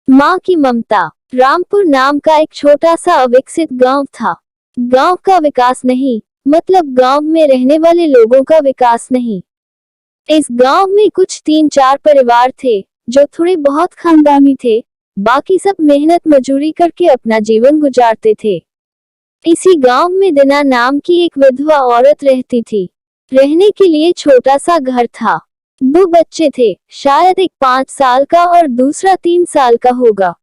माँ की ममता। रामपुर नाम का एक छोटा सा अविकसित गांव था। गांव का विकास नहीं, मतलब गांव में रहने वाले लोगों का विकास नहीं। इस गांव में कुछ 3-4 परिवार थे जो थोड़े बहुत खानदानी थे। बाकी सब मेहनत मजूरी करके अपना जीवन गुजारते थे। इसी गांव में दिना नाम की एक विधवा औरत रहती थी। रहने के लिए छोटा सा घर था। 2 बच्चे थे, शायद एक 5 साल का और दूसरा 3 साल का होगा।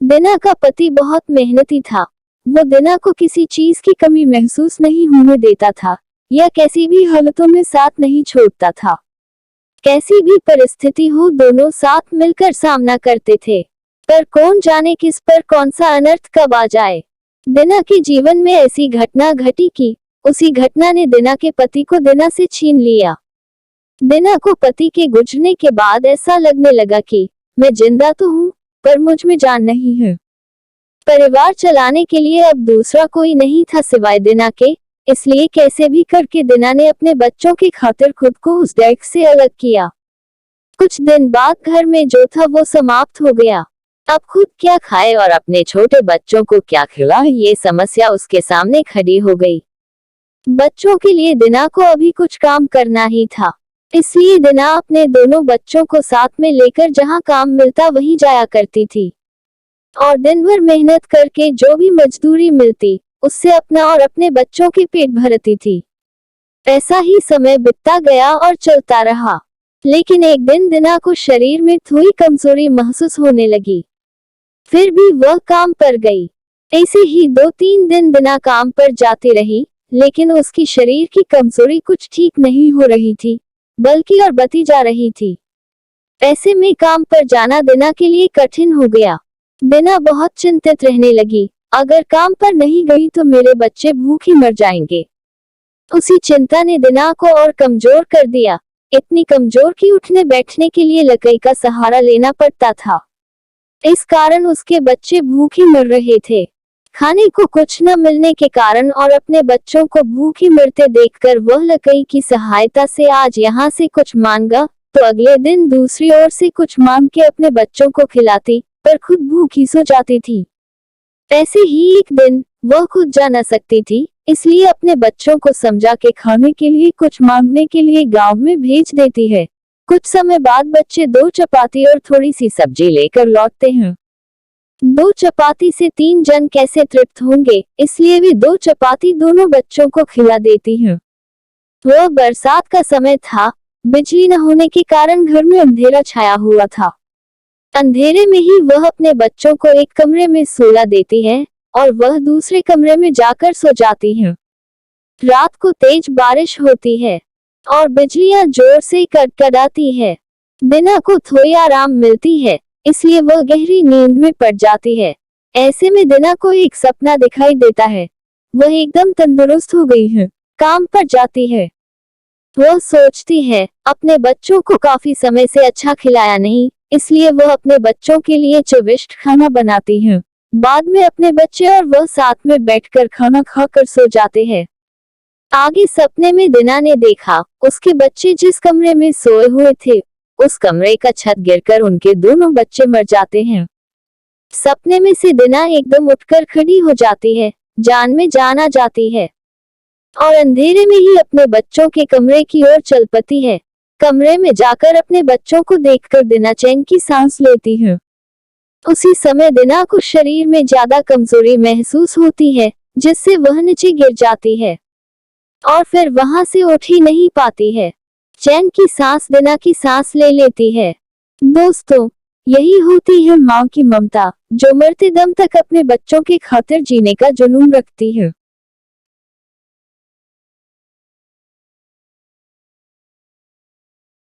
दिना का पति बहुत मेहनती था। वो दिना को किसी चीज की कमी महसूस नहीं होने देता था या कैसी भी हालतों में साथ नहीं छोड़ता था। कैसी भी परिस्थिति हो, दोनों साथ मिलकर सामना करते थे। पर कौन जाने किस पर कौन सा अनर्थ कब आ जाए। दिना के जीवन में ऐसी घटना घटी कि उसी घटना ने दिना के पति को दिना से छीन लिया। दिना को पति के गुजरने के बाद ऐसा लगने लगा कि मैं जिंदा तो हूँ, पर मुझ में जान नहीं है। परिवार चलाने के लिए अब दूसरा कोई नहीं था सिवाय दिना के, इसलिए कैसे भी करके दिना ने अपने बच्चों की खातिर खुद को उस दैट से अलग किया। कुछ दिन बाद घर में जो था वो समाप्त हो गया। अब खुद क्या खाए और अपने छोटे बच्चों को क्या खिलाए, ये समस्या उसके सामने खड़ी हो गई। बच्चों के लिए दिना को अभी कुछ काम करना ही था, इसलिए दिना अपने दोनों बच्चों को साथ में लेकर जहां काम मिलता वहीं जाया करती थी और दिन भर मेहनत करके जो भी मजदूरी मिलती उससे अपना और अपने बच्चों के पेट भरती थी। ऐसा ही समय बीतता गया और चलता रहा, लेकिन एक दिन दिना को शरीर में थोड़ी कमजोरी महसूस होने लगी। फिर भी वह काम पर गई। ऐसे ही 2-3 दिन दिना काम पर जाती रही, लेकिन उसकी शरीर की कमजोरी कुछ ठीक नहीं हो रही थी, बल्कि और बढ़ती जा रही थी। ऐसे में काम पर जाना दिना के लिए कठिन हो गया। दिना बहुत चिंतित रहने लगी, अगर काम पर नहीं गई तो मेरे बच्चे भूखे मर जाएंगे। उसी चिंता ने दिना को और कमजोर कर दिया, इतनी कमजोर कि उठने बैठने के लिए लकड़ी का सहारा लेना पड़ता था। इस कारण उसके बच्चे भूखे मर रहे थे। खाने को कुछ न मिलने के कारण और अपने बच्चों को भूखे मरते देखकर वह लकड़ी की सहायता से आज यहाँ से कुछ मांगा तो अगले दिन दूसरी ओर से कुछ मांग के अपने बच्चों को खिलाती, पर खुद भूखी सो जाती थी। ऐसे ही एक दिन वह खुद जा न सकती थी, इसलिए अपने बच्चों को समझा के खाने के लिए कुछ मांगने के लिए गांव में भेज देती है। कुछ समय बाद बच्चे 2 चपाती और थोड़ी सी सब्जी लेकर लौटते हैं। 2 चपाती से 3 जन कैसे तृप्त होंगे, इसलिए वे 2 चपाती दोनों बच्चों को खिला देती हैं। वह बरसात का समय था, बिजली न होने के कारण घर में अंधेरा छाया हुआ था। अंधेरे में ही वह अपने बच्चों को एक कमरे में सोला देती है और वह दूसरे कमरे में जाकर सो जाती हैं। रात को तेज बारिश होती है और बिजलियां जोर से कड़कड़ाती है। दिना को थोड़ी आराम मिलती है, इसलिए वह गहरी नींद में पड़ जाती है। ऐसे में दिना को एक सपना दिखाई देता है। वह एकदम तंदुरुस्त हो गई है, काम पर जाती है। वह सोचती है, अपने बच्चों को काफी समय से अच्छा खिलाया नहीं, इसलिए वह अपने बच्चों के लिए चविष्ट खाना बनाती है। बाद में अपने बच्चे और वह साथ में बैठकर खाना खाकर सो जाते हैं। आगे सपने में दिना ने देखा, उसके बच्चे जिस कमरे में सोए हुए थे उस कमरे का छत गिरकर उनके दोनों बच्चे मर जाते हैं। सपने में से दिना एकदम उठकर खड़ी हो जाती है, जान में जान आ जाती है और अंधेरे में ही अपने बच्चों के कमरे की ओर चल पड़ती है। कमरे में जाकर अपने बच्चों को देखकर दिना चैन की सांस लेती है। उसी समय दिना को शरीर में ज्यादा कमजोरी महसूस होती है, जिससे वह नीचे गिर जाती है और फिर वहां से उठ ही नहीं पाती है। चैन की सांस दिना की सांस ले लेती है। दोस्तों, यही होती है माँ की ममता, जो मरते दम तक अपने बच्चों की खातिर जीने का जुनून रखती है।